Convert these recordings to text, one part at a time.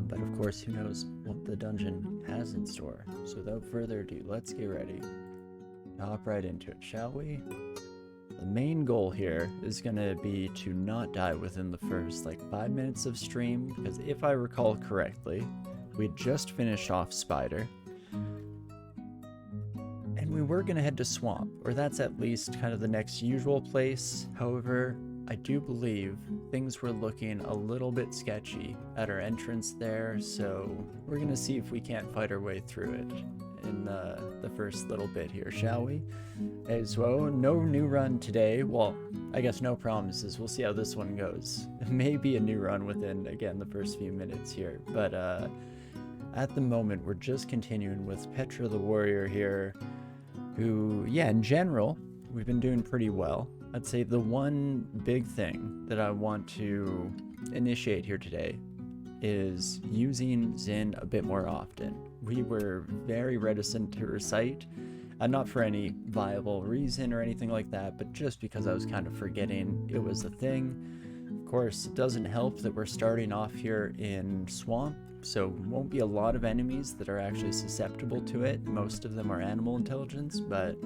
But of course, who knows what the dungeon has in store. So without further ado, let's get ready. Hop right into it, shall we? The main goal here is going to be to not die within the first 5 minutes of stream, because if I recall correctly, we just finished off Spider, and we were going to head to Swamp, or that's at least kind of the next usual place. However, I do believe things were looking a little bit sketchy at our entrance there, so we're going to see if we can't fight our way through it in the first little bit here, shall we? As well, no new run today. Well, I guess no promises. We'll see how this one goes. Maybe a new run within, again, the first few minutes here. But at the moment, we're just continuing with Petra the Warrior here, who, yeah, in general, we've been doing pretty well. I'd say the one big thing that I want to initiate here today is using Zin a bit more often. We were very reticent to recite, not for any viable reason or anything like that, but just because I was kind of forgetting it was a thing. Of course, it doesn't help that we're starting off here in Swamp, so won't be a lot of enemies that are actually susceptible to it. Most of them are animal intelligence, but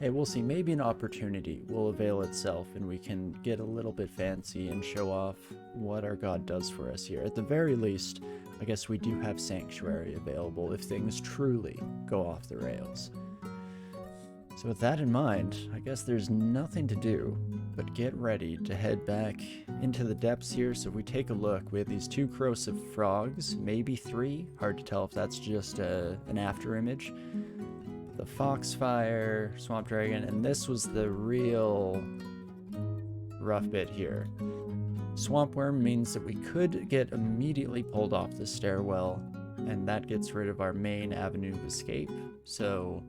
hey, we'll see. Maybe an opportunity will avail itself and we can get a little bit fancy and show off what our god does for us here. At the very least, I guess we do have Sanctuary available if things truly go off the rails. So with that in mind, I guess there's nothing to do but get ready to head back into the depths here. So if we take a look, we have these 2 corrosive frogs, maybe 3, hard to tell if that's just an after image. The Foxfire, Swamp Dragon, and this was the real rough bit here. Swamp Worm means that we could get immediately pulled off the stairwell, and that gets rid of our main avenue of escape. So,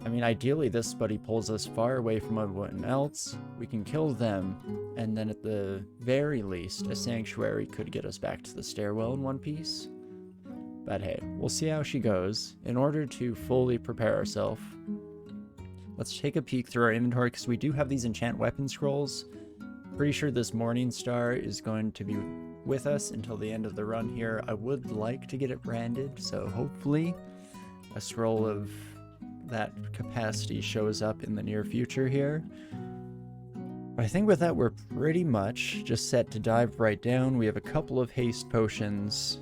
I mean, ideally this buddy pulls us far away from everyone else, we can kill them, and then at the very least, a Sanctuary could get us back to the stairwell in one piece. But hey, we'll see how she goes. In order to fully prepare ourselves, let's take a peek through our inventory, because we do have these enchant weapon scrolls. Pretty sure this Morning Star is going to be with us until the end of the run here. I would like to get it branded, so hopefully a scroll of that capacity shows up in the near future here. But I think with that, we're pretty much just set to dive right down. We have a couple of haste potions.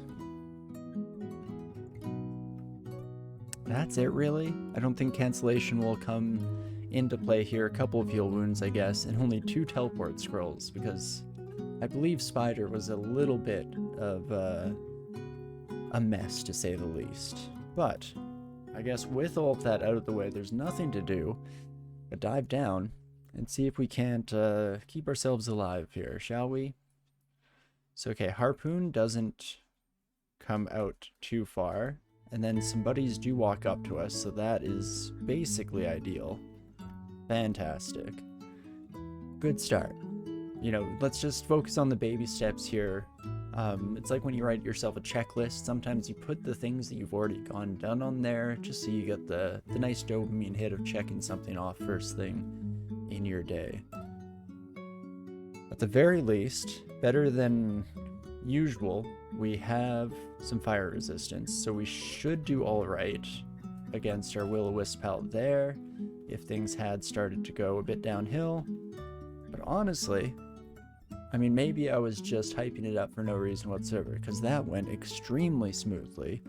That's it, really. I don't think cancellation will come into play here. A couple of heal wounds, I guess, and only 2 teleport scrolls, because I believe Spider was a little bit of a mess, to say the least. But I guess with all of that out of the way, there's nothing to do but dive down and see if we can't keep ourselves alive here, shall we? So, okay, Harpoon doesn't come out too far. And then some buddies do walk up to us, so that is basically ideal. Fantastic. Good start. You know, let's just focus on the baby steps here. It's like when you write yourself a checklist, sometimes you put the things that you've already done on there, just so you get the nice dopamine hit of checking something off first thing in your day. At the very least, better than usual, we have some fire resistance, so we should do all right against our Will-O-Wisp pal there if things had started to go a bit downhill. But honestly, I mean, maybe I was just hyping it up for no reason whatsoever, because that went extremely smoothly,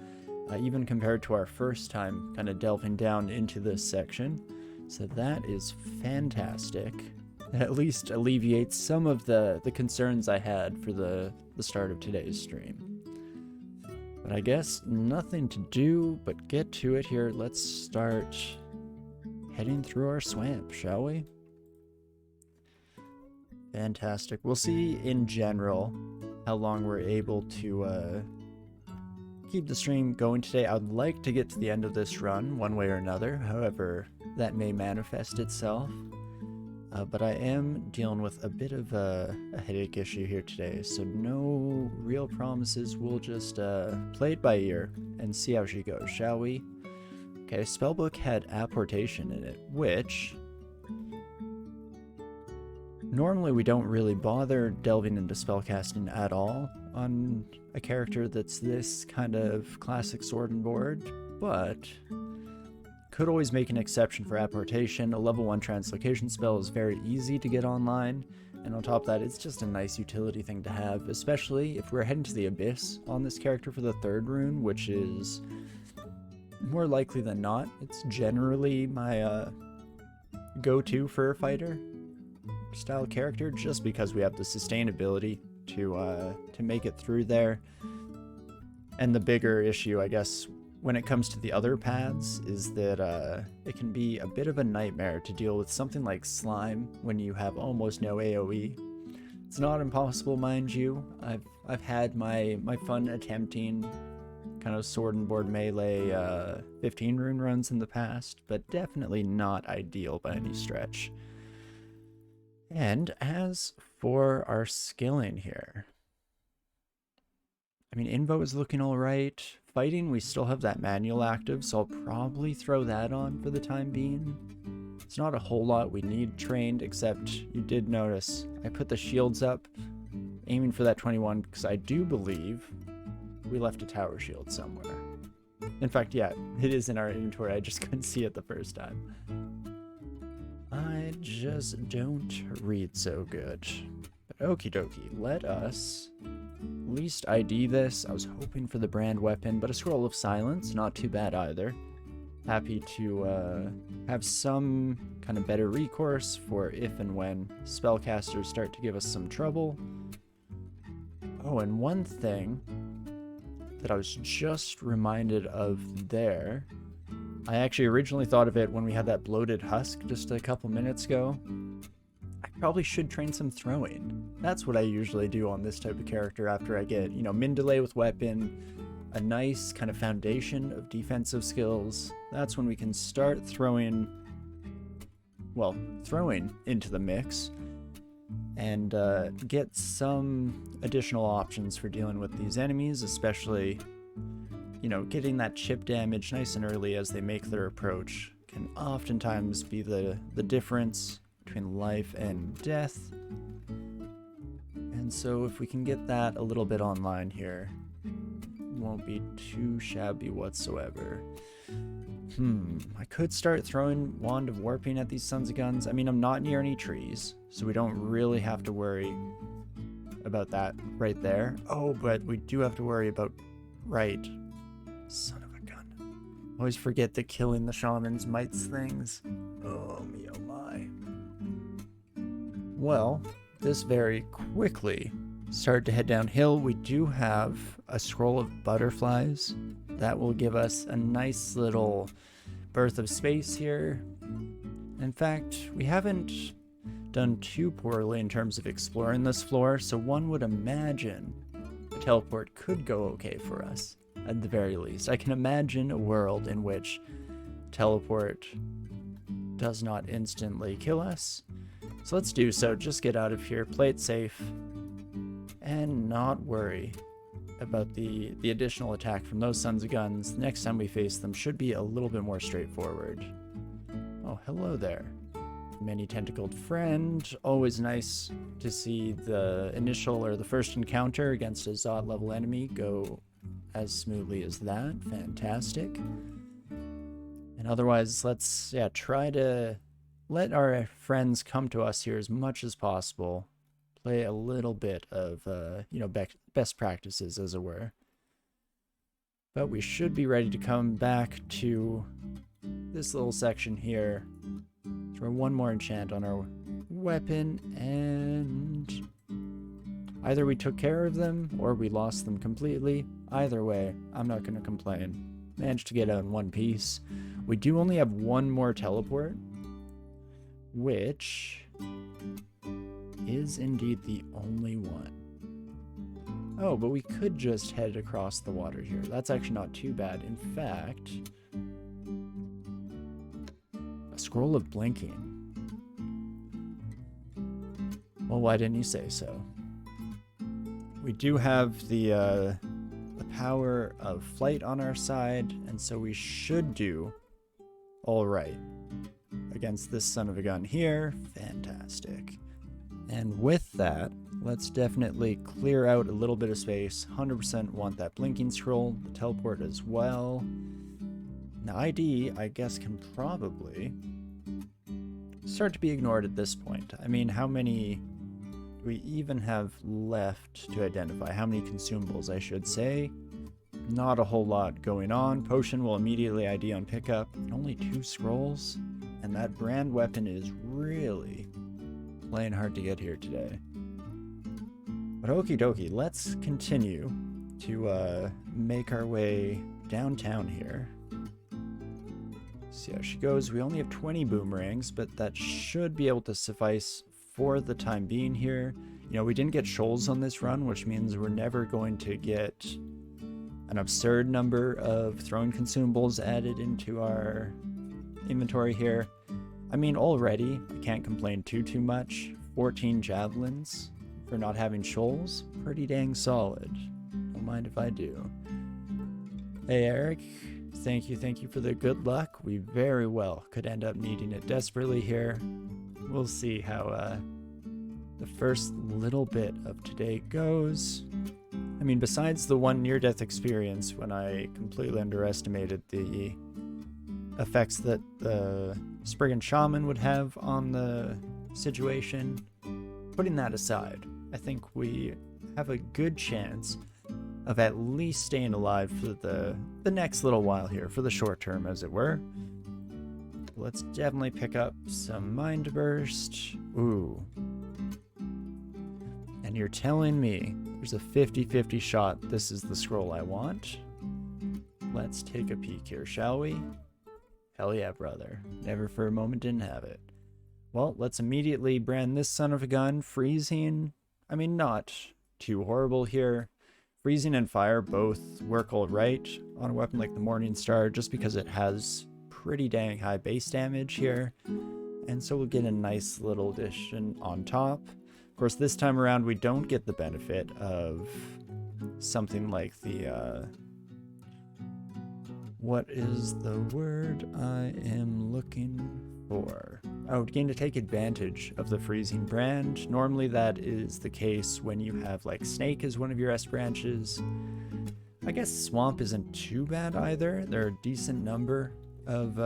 even compared to our first time kind of delving down into this section. So that is fantastic. It at least alleviates some of the concerns I had for the start of today's stream. But I guess nothing to do but get to it here. Let's start heading through our swamp, shall we? Fantastic. We'll see in general how long we're able to keep the stream going today. I'd like to get to the end of this run one way or another. However, that may manifest itself. But I am dealing with a bit of a headache issue here today, so no real promises. We'll just play it by ear and see how she goes, shall we? Okay, Spellbook had Apportation in it, which normally we don't really bother delving into spellcasting at all on a character that's this kind of classic sword and board, but could always make an exception for apportation. A level 1 translocation spell is very easy to get online, and on top of that, it's just a nice utility thing to have, especially if we're heading to the Abyss on this character for the 3rd rune, which is more likely than not. It's generally my go-to for a fighter style character, just because we have the sustainability to make it through there. And the bigger issue, I guess, when it comes to the other paths is that it can be a bit of a nightmare to deal with something like slime when you have almost no AoE. It's not impossible, mind you. I've had my fun attempting kind of sword and board melee 15 rune runs in the past, but definitely not ideal by any stretch. And as for our skilling here, I mean, Invo is looking alright. Fighting, we still have that manual active, so I'll probably throw that on for the time being. It's not a whole lot we need trained, except you did notice I put the shields up, aiming for that 21, because I do believe we left a tower shield somewhere. In fact, yeah, it is in our inventory. I just couldn't see it the first time. I just don't read so good. But okie dokie, let us at least ID this. I was hoping for the brand weapon, but a scroll of silence, not too bad either. Happy to have some kind of better recourse for if and when spellcasters start to give us some trouble. Oh, and one thing that I was just reminded of there, I actually originally thought of it when we had that bloated husk just a couple minutes ago. I probably should train some throwing. That's what I usually do on this type of character after I get, you know, min delay with weapon, a nice kind of foundation of defensive skills. That's when we can start throwing into the mix and get some additional options for dealing with these enemies, especially, you know, getting that chip damage nice and early as they make their approach can oftentimes be the difference between life and death. And so if we can get that a little bit online here, won't be too shabby whatsoever. I could start throwing Wand of Warping at these sons of guns. I mean, I'm not near any trees, so we don't really have to worry about that right there. Oh, but we do have to worry about... Right. Son of a gun. Always forget that killing the shamans mites things. Oh, me oh my. Well, this very quickly started to head downhill. We do have a scroll of butterflies. That will give us a nice little birth of space here. In fact, we haven't done too poorly in terms of exploring this floor, so one would imagine a teleport could go okay for us, at the very least. I can imagine a world in which teleport does not instantly kill us. So let's do so. Just get out of here, play it safe, and not worry about the additional attack from those sons of guns. The next time we face them should be a little bit more straightforward. Oh, hello there. Many tentacled friend. Always nice to see the initial or the first encounter against a Zot level enemy go as smoothly as that. Fantastic. And otherwise, let's try to let our friends come to us here as much as possible. Play a little bit of, best practices, as it were. But we should be ready to come back to this little section here. Throw one more enchant on our weapon, and either we took care of them or we lost them completely. Either way, I'm not going to complain. Managed to get out in one piece. We do only have one more teleport, which is indeed the only one. Oh, but we could just head across the water here. That's actually not too bad. In fact, a scroll of blinking. Well, why didn't you say so? We do have the power of flight on our side, and so we should do all right against this son of a gun here. Fantastic. And with that, Let's definitely clear out a little bit of space. 100% want that blinking scroll, the teleport as well. Now ID, I guess, can probably start to be ignored at this point. I mean, how many do we even have left to identify? How many consumables, I should say? Not a whole lot going on. Potion will immediately ID on pickup. Only 2 scrolls, and that brand weapon is really playing hard to get here today. But okie dokie, let's continue to make our way downtown here. See how she goes. We only have 20 boomerangs, but that should be able to suffice for the time being here. You know, we didn't get shoals on this run, which means we're never going to get an absurd number of throwing consumables added into our inventory here. I mean, already, I can't complain too much. 14 javelins for not having shoals, pretty dang solid. Don't mind if I do. Hey Eric, thank you for the good luck. We very well could end up needing it desperately here. We'll see how the first little bit of today goes. I mean, besides the one near-death experience when I completely underestimated the effects that the Spriggan Shaman would have on the situation, putting that aside, I think we have a good chance of at least staying alive for the next little while here, for the short term, as it were. Let's definitely pick up some Mind Burst. Ooh. And you're telling me there's a 50-50 shot this is the scroll I want? Let's take a peek here, shall we? Hell yeah, brother. Never for a moment didn't have it. Well, let's immediately brand this son of a gun. Freezing, I mean, not too horrible here. Freezing and fire both work all right on a weapon like the Morning Star, just because it has pretty dang high base damage here. And so we'll get a nice little addition on top. Of course, this time around, we don't get the benefit of something like the, what is the word I am looking for? Oh, gain to take advantage of the freezing brand. Normally that is the case when you have like Snake as one of your S branches. I guess Swamp isn't too bad either. There are a decent number of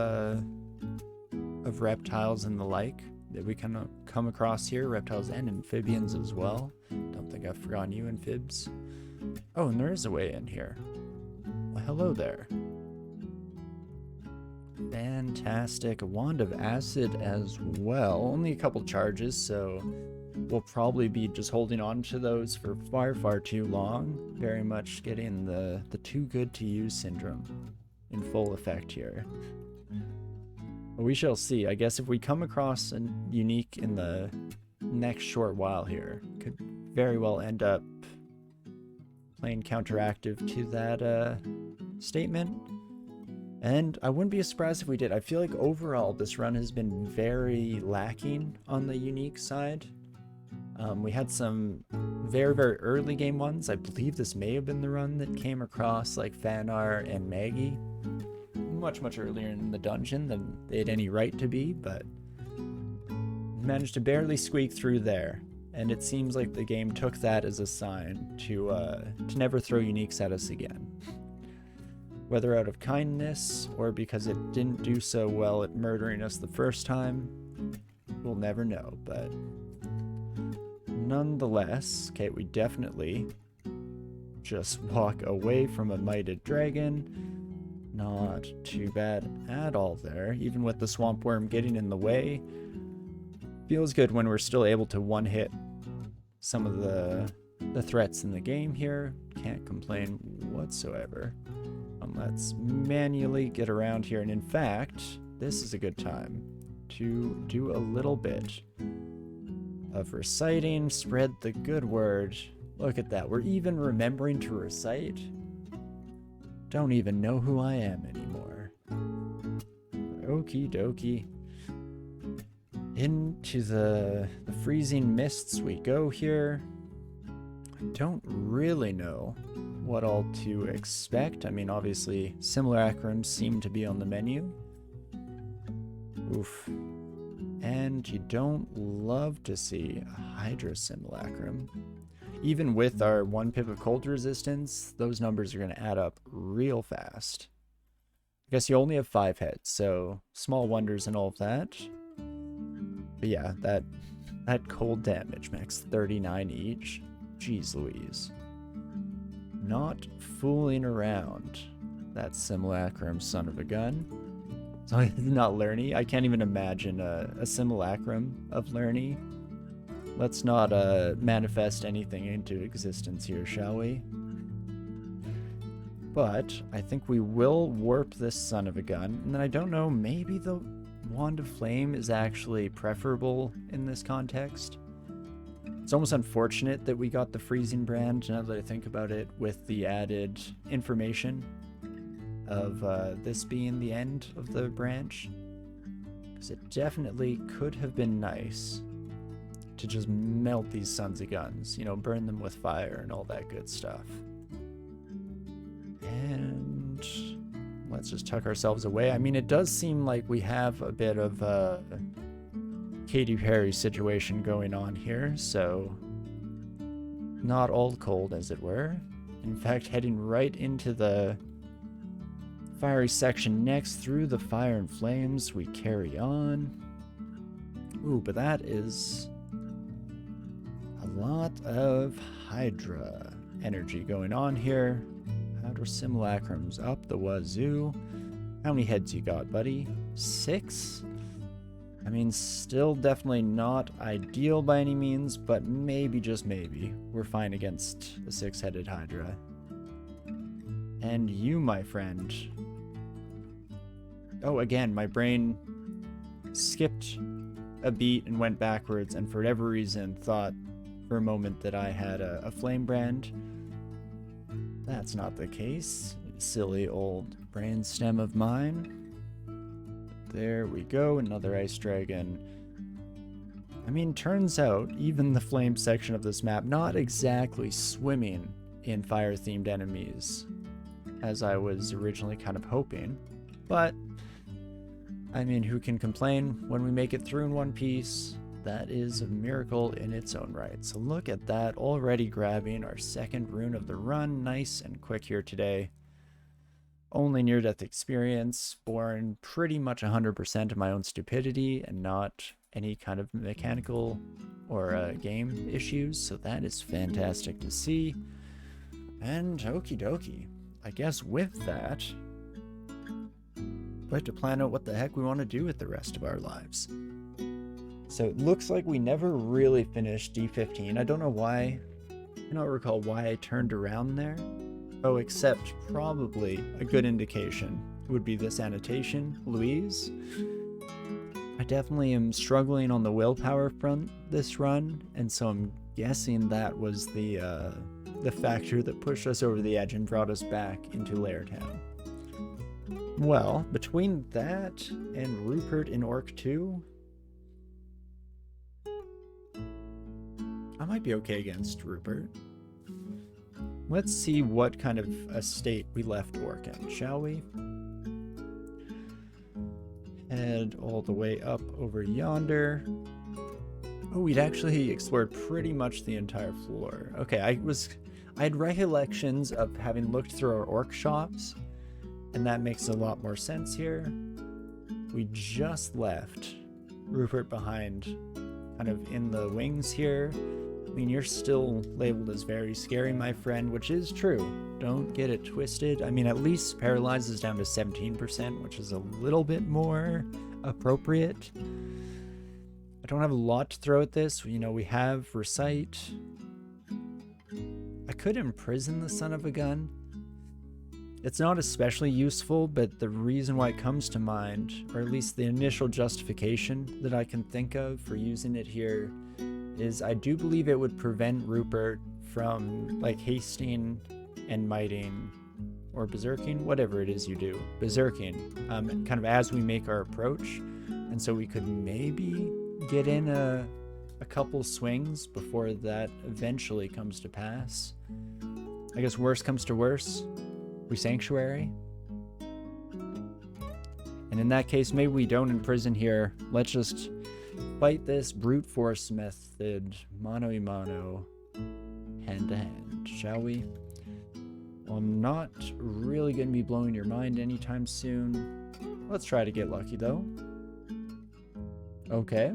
reptiles and the like that we can come across here. Reptiles and amphibians as well. Don't think I've forgotten you, amphibs. Oh, and there is a way in here. Well, hello there. Fantastic. A Wand of Acid as well. Only a couple charges, so we'll probably be just holding on to those for far too long. Very much getting the too good to use syndrome in full effect here. But we shall see. I guess if we come across a unique in the next short while here, could very well end up playing counteractive to that statement. And I wouldn't be surprised if we did. I feel like overall this run has been very lacking on the unique side. We had some very early game ones. I believe this may have been the run that came across like Fanar and Maggie much earlier in the dungeon than they had any right to be, but managed to barely squeak through there. And it seems like the game took that as a sign to never throw uniques at us again. Whether out of kindness or because it didn't do so well at murdering us the first time, we'll never know. But nonetheless, okay, we definitely just walk away from a mighted dragon. Not too bad at all there, even with the swamp worm getting in the way. Feels good when we're still able to one-hit some of the threats in the game here. Can't complain whatsoever. Let's manually get around here, and in fact, this is a good time to do a little bit of reciting, spread the good word. Look at that, we're even remembering to recite. Don't even know who I am anymore. Okie dokie. Into the freezing mists we go here. I don't really know what all to expect. I mean, obviously, similar acronyms seem to be on the menu. Oof. And you don't love to see a Hydra Simulacrum. Even with our 1 pip of cold resistance, those numbers are going to add up real fast. I guess you only have 5 heads, so small wonders and all of that. But yeah, that cold damage, max 39 each. Jeez Louise. Not fooling around. That Simulacrum son of a gun. So it's not Lerny. I can't even imagine a Simulacrum of Lerny. Let's not manifest anything into existence here, shall we? But I think we will warp this son of a gun. And then I don't know, maybe the Wand of Flame is actually preferable in this context. It's almost unfortunate that we got the Freezing Brand, now that I think about it, with the added information of this being the end of the branch. Because it definitely could have been nice to just melt these sons of guns, you know, burn them with fire and all that good stuff. And let's just tuck ourselves away. I mean, it does seem like we have a bit of a Katy Perry situation going on here, so not all cold, as it were. In fact, heading right into the fiery section next. Through the fire and flames we carry on. Ooh, but that is a lot of Hydra energy going on here. Hydra Simulacrums up the wazoo. How many heads you got, buddy? 6? I mean, still definitely not ideal by any means, but maybe, just maybe, we're fine against the 6-headed Hydra. And you, my friend. Oh, again, my brain skipped a beat and went backwards, and for whatever reason thought for a moment that I had a flame brand. That's not the case, silly old brainstem of mine. There we go, another ice dragon. I mean, turns out even the flame section of this map not exactly swimming in fire-themed enemies, as I was originally kind of hoping. But I mean, who can complain when we make it through in one piece? That is a miracle in its own right. So look at that, already grabbing our 2nd rune of the run. Nice and quick here today. Only near-death experience, born pretty much 100% of my own stupidity and not any kind of mechanical or game issues. So that is fantastic to see. And okie dokie. I guess with that, we have to plan out what the heck we want to do with the rest of our lives. So it looks like we never really finished D15. I don't know why. I don't recall why I turned around there. Oh, except probably a good indication would be this annotation, Louise. I definitely am struggling on the willpower front this run, and so I'm guessing that was the factor that pushed us over the edge and brought us back into Lair Town. Well, between that and Rupert in Orc 2, I might be okay against Rupert. Let's see what kind of a state we left Orc in, shall we? Head all the way up over yonder. Oh, we'd actually explored pretty much the entire floor. Okay, I had recollections of having looked through our Orc shops, and that makes a lot more sense here. We just left Rupert behind, kind of in the wings here. I mean, you're still labeled as very scary, my friend, which is true. Don't get it twisted. I mean, at least paralyzes down to 17%, which is a little bit more appropriate. I don't have a lot to throw at this. You know, we have Recite. I could imprison the son of a gun. It's not especially useful, but the reason why it comes to mind, or at least the initial justification that I can think of for using it here, is I do believe it would prevent Rupert from, like, hasting and mighting, or berserking, whatever it is you do, berserking, kind of as we make our approach, and so we could maybe get in a couple swings before that eventually comes to pass. I guess worst comes to worst, we Sanctuary. And in that case, maybe we don't imprison here. Let's just fight this brute force method mano a mano, hand to hand, shall we? Well, I'm not really going to be blowing your mind anytime soon. Let's try to get lucky, though. Okay.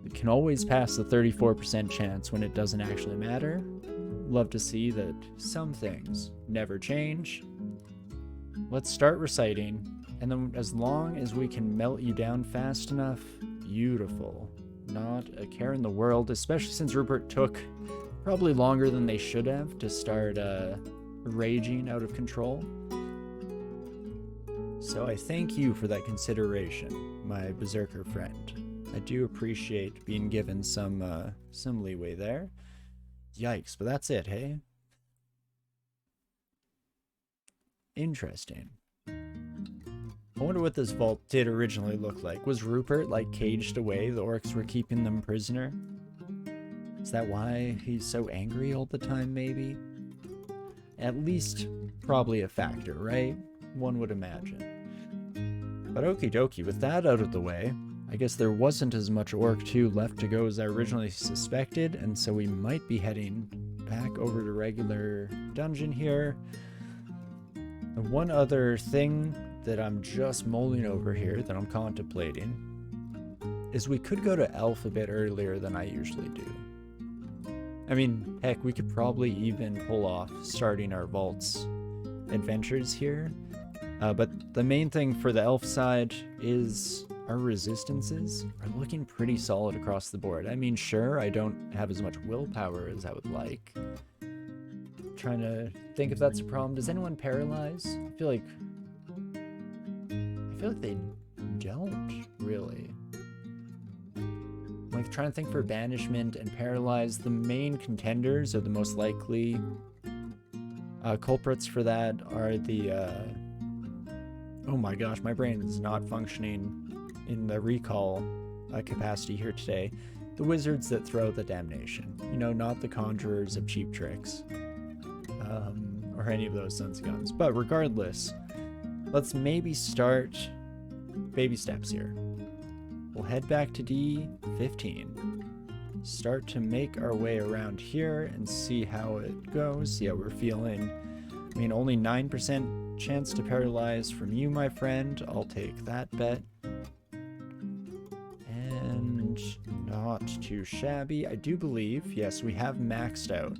We can always pass the 34% chance when it doesn't actually matter. Love to see that some things never change. Let's start reciting, and then as long as we can melt you down fast enough, beautiful. Not a care in the world, especially since Rupert took probably longer than they should have to start raging out of control. So I thank you for that consideration, my berserker friend. I do appreciate being given some leeway there. Yikes, but that's it, hey? Interesting. I wonder what this vault did originally look like. Was Rupert, like, caged away? The orcs were keeping them prisoner? Is that why he's so angry all the time, maybe? At least, probably a factor, right? One would imagine. But okie dokie, with that out of the way, I guess there wasn't as much Orc 2 left to go as I originally suspected, and so we might be heading back over to regular dungeon here. And one other thing that I'm just mulling over here, that I'm contemplating, is we could go to Elf a bit earlier than I usually do. I mean, heck, we could probably even pull off starting our Vaults adventures here. But the main thing for the Elf side is our resistances are looking pretty solid across the board. I mean, sure, I don't have as much willpower as I would like. Trying to think if that's a problem. Does anyone paralyze? I feel like they don't, really. Like, trying to think for banishment and paralyze. The main contenders, or the most likely culprits for that, are the oh my gosh, my brain is not functioning in the recall capacity here today. The wizards that throw the damnation. You know, not the conjurers of cheap tricks. Or any of those sons of guns. But regardless, let's maybe start baby steps here. We'll head back to D15. Start to make our way around here and see how it goes. See how we're feeling. I mean, only 9% chance to paralyze from you, my friend. I'll take that bet. And not too shabby. I do believe, yes, we have maxed out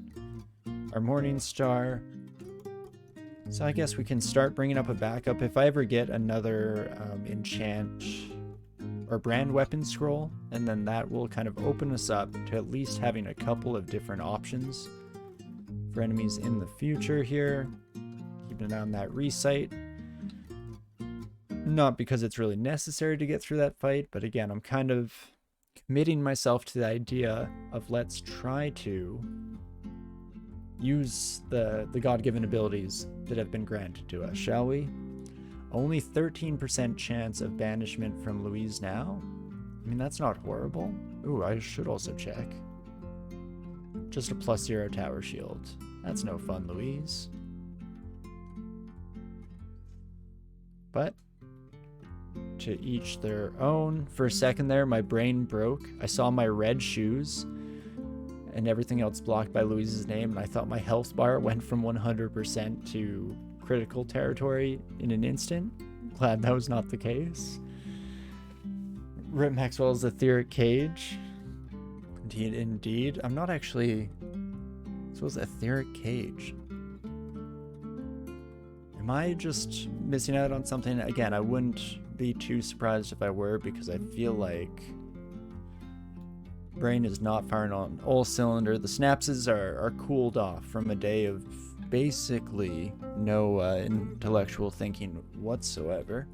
our Morning Star. So I guess we can start bringing up a backup. If I ever get another enchant or brand weapon scroll, and then that will kind of open us up to at least having a couple of different options for enemies in the future here. Keeping an eye on that recite. Not because it's really necessary to get through that fight, but again, I'm kind of committing myself to the idea of let's try to use the God-given abilities that have been granted to us, shall we? Only 13% chance of banishment from Louise now. I mean, that's not horrible. Ooh, I should also check. Just a +0 tower shield. That's no fun, Louise. But to each their own. For a second there, my brain broke. I saw my red shoes and everything else blocked by Louise's name, and I thought my health bar went from 100% to critical territory in an instant. Glad that was not the case. Rip Maxwell's etheric cage. Indeed. I'm not actually... This was etheric cage. Am I just missing out on something? Again, I wouldn't be too surprised if I were, because I feel like brain is not firing on all cylinder. The synapses are cooled off from a day of basically no intellectual thinking whatsoever.